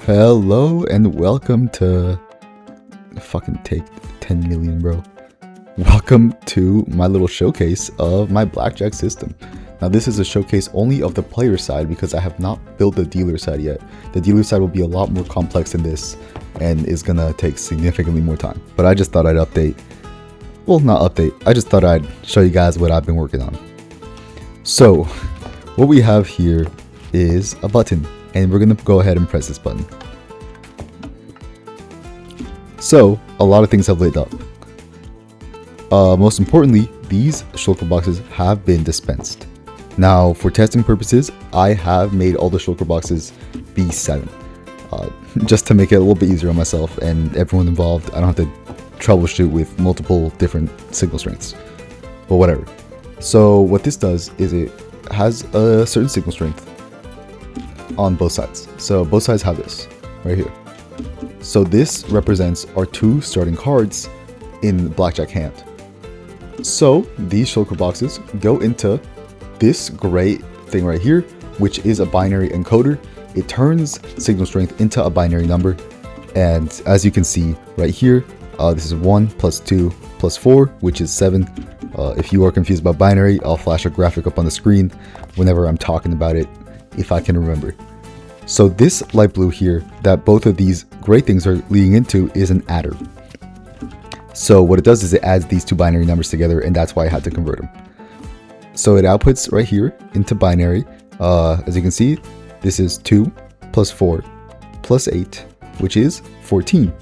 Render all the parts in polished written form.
Hello and welcome to fucking take 10 million, bro. Welcome to my little showcase of my blackjack system. Now this is a showcase only of the player side because I have not built the dealer side yet. The dealer side will be a lot more complex than this and is gonna take significantly more time. But I just thought I'd update. Well, not update. I just thought I'd show you guys what I've been working on. So what we have here is a button, and we're gonna go ahead and press this button. So a lot of things have lit up. Most importantly, these shulker boxes have been dispensed. Now for testing purposes, I have made all the shulker boxes be 7, just to make it a little bit easier on myself and everyone involved. I don't have to troubleshoot with multiple different signal strengths, but whatever. So what this does is it has a certain signal strength on both sides. So both sides have this right here. So this represents our 2 starting cards in the blackjack hand. So these shulker boxes go into this great thing right here, which is a binary encoder. It turns signal strength into a binary number. And as you can see right here, this is 1 plus 2 plus 4, which is 7. If you are confused about binary, I'll flash a graphic up on the screen whenever I'm talking about it, if I can remember. So this light blue here that both of these great things are leading into is an adder. So what it does is it adds these 2 binary numbers together, and that's why I had to convert them. So it outputs right here into binary. As you can see, this is 2 plus 4 plus 8, which is 14.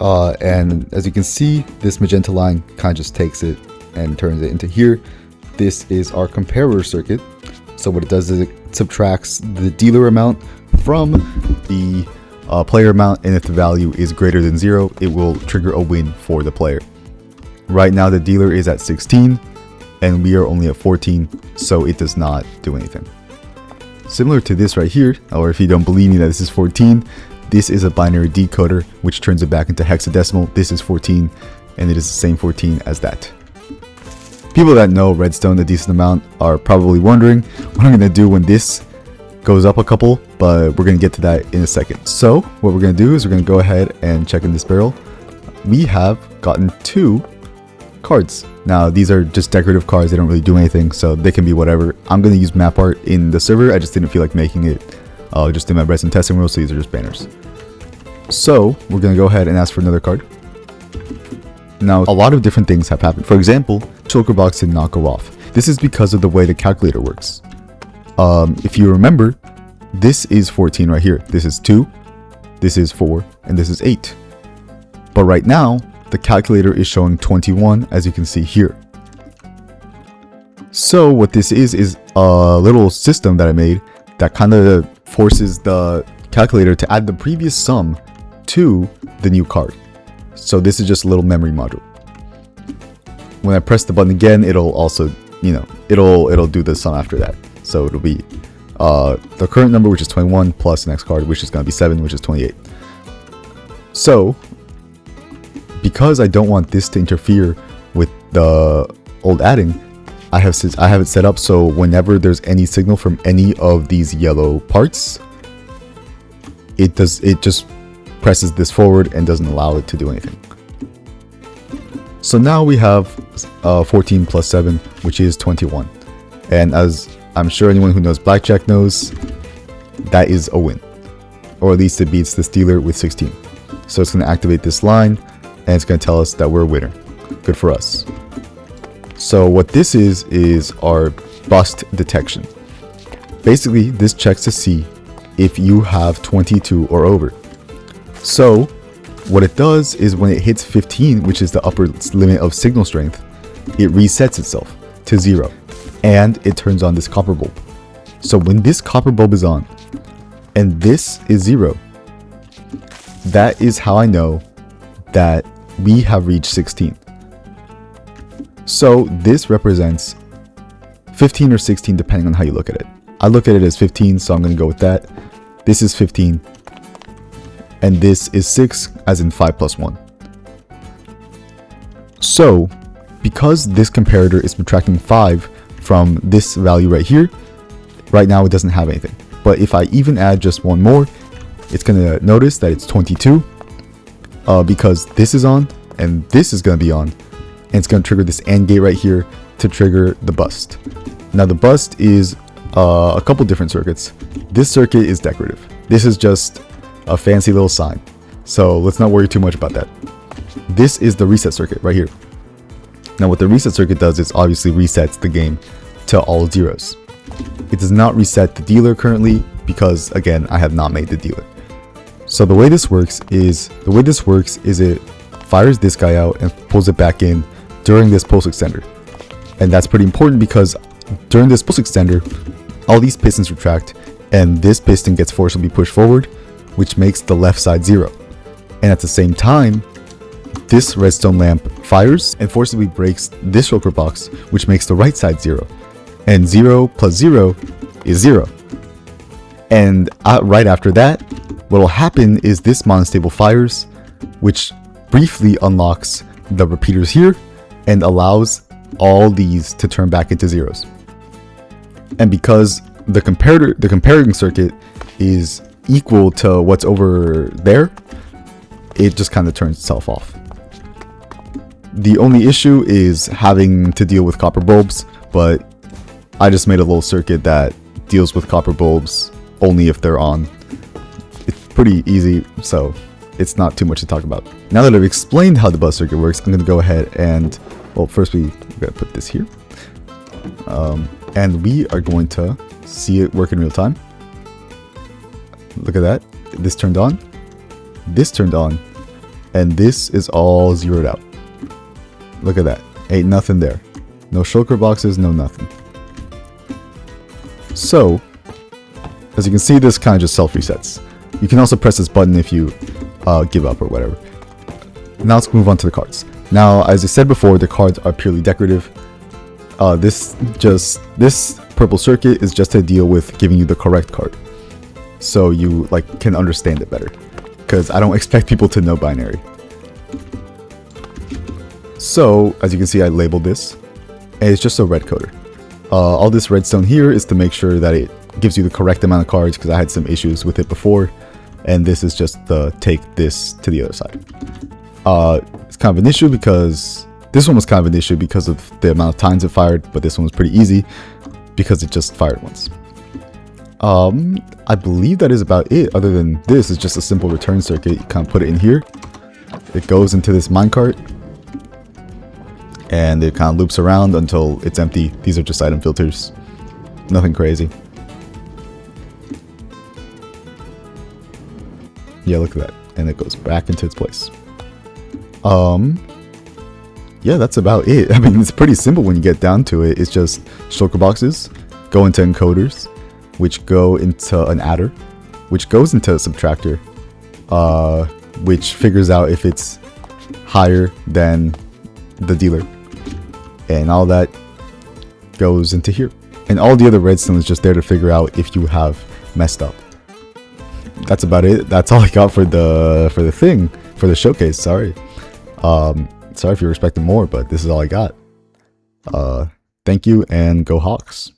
And as you can see, this magenta line kind of just takes it and turns it into here. This is our comparer circuit. So what it does is it subtracts the dealer amount from the player amount, and if the value is greater than 0, it will trigger a win for the player. Right now the dealer is at 16 and we are only at 14, so it does not do anything. Similar to this right here, or if you don't believe me that this is 14, this is a binary decoder which turns it back into hexadecimal. This is 14 and it is the same 14 as that. People that know Redstone a decent amount are probably wondering what I'm going to do when this goes up a couple, but we're going to get to that in a second. So what we're going to do is we're going to go ahead and check in this barrel. We have gotten 2 cards. Now these are just decorative cards, they don't really do anything, so they can be whatever. I'm going to use map art in the server. I just didn't feel like making it just in my Redstone testing world, so these are just banners. So we're going to go ahead and ask for another card. Now a lot of different things have happened. For example, shulker box did not go off. This is because of the way the calculator works. If you remember, this is 14 right here. This is 2, this is 4, and this is 8. But right now, the calculator is showing 21, as you can see here. So what this is a little system that I made that kind of forces the calculator to add the previous sum to the new card. So this is just a little memory module. When I press the button again, it'll also, it'll do the sum after that. So it'll be the current number, which is 21, plus the next card, which is going to be 7, which is 28. So because I don't want this to interfere with the old adding, I have it set up so whenever there's any signal from any of these yellow parts, it just presses this forward and doesn't allow it to do anything. So now we have 14 plus 7, which is 21. And as I'm sure anyone who knows blackjack knows, that is a win. Or at least it beats this dealer with 16. So it's going to activate this line and it's going to tell us that we're a winner. Good for us. So what this is our bust detection. Basically, this checks to see if you have 22 or over. So what it does is when it hits 15, which is the upper limit of signal strength, it resets itself to 0 and it turns on this copper bulb. So when this copper bulb is on and this is 0, that is how I know that we have reached 16. So this represents 15 or 16 depending on how you look at it. I look at it as 15, so I'm going to go with that. This is 15 and this is 6, as in 5 plus 1. So because this comparator is subtracting 5 from this value right here, right now it doesn't have anything. But if I even add just one more, it's gonna notice that it's 22 because this is on and this is gonna be on, and it's gonna trigger this AND gate right here to trigger the bust. Now the bust is a couple different circuits. This circuit is decorative. This is just a fancy little sign, so let's not worry too much about that. This is the reset circuit right here. Now what the reset circuit does is obviously resets the game to all zeros. It does not reset the dealer currently because, again, I have not made the dealer. So the way this works is it fires this guy out and pulls it back in during this pulse extender. And that's pretty important because during this pulse extender, all these pistons retract and this piston gets forcibly pushed forward, which makes the left side 0. And at the same time, this redstone lamp fires and forcibly breaks this shulker box, which makes the right side 0. And 0 plus 0 is 0. And right after that, what will happen is this monostable fires, which briefly unlocks the repeaters here and allows all these to turn back into zeros. And because the comparing circuit is equal to what's over there, it just kind of turns itself off. The only issue is having to deal with copper bulbs, but I just made a little circuit that deals with copper bulbs only if they're on. It's pretty easy, so it's not too much to talk about. Now that I've explained how the bus circuit works, I'm going to go ahead and, well, first we got to put this here. And we are going to see it work in real time. Look at that. This turned on, and this is all zeroed out. Look at that. Ain't nothing there. No shulker boxes, no nothing. So, as you can see, this kind of just self-resets. You can also press this button if you give up or whatever. Now let's move on to the cards. Now, as I said before, the cards are purely decorative. This purple circuit is just to deal with giving you the correct card, so you can understand it better, because I don't expect people to know binary. So as you can see, I labeled this, and it's just a red coder. All this redstone here is to make sure that it gives you the correct amount of cards, because I had some issues with it before, and this is just to take this to the other side. It's kind of an issue because this one was kind of an issue because of the amount of times it fired, but this one was pretty easy because it just fired once. I believe that is about it. Other than this, it's just a simple return circuit. You kind of put it in here, it goes into this minecart, and it kind of loops around until it's empty. These are just item filters, nothing crazy. Yeah, look at that, and it goes back into its place. Yeah, that's about it. I mean, it's pretty simple when you get down to it. It's just shulker boxes go into encoders, which go into an adder, which goes into a subtractor, which figures out if it's higher than the dealer, and all that goes into here. And all the other redstone is just there to figure out if you have messed up. That's about it. That's all I got for the showcase. Sorry. Sorry if you're expecting more, but this is all I got. Thank you, and go Hawks.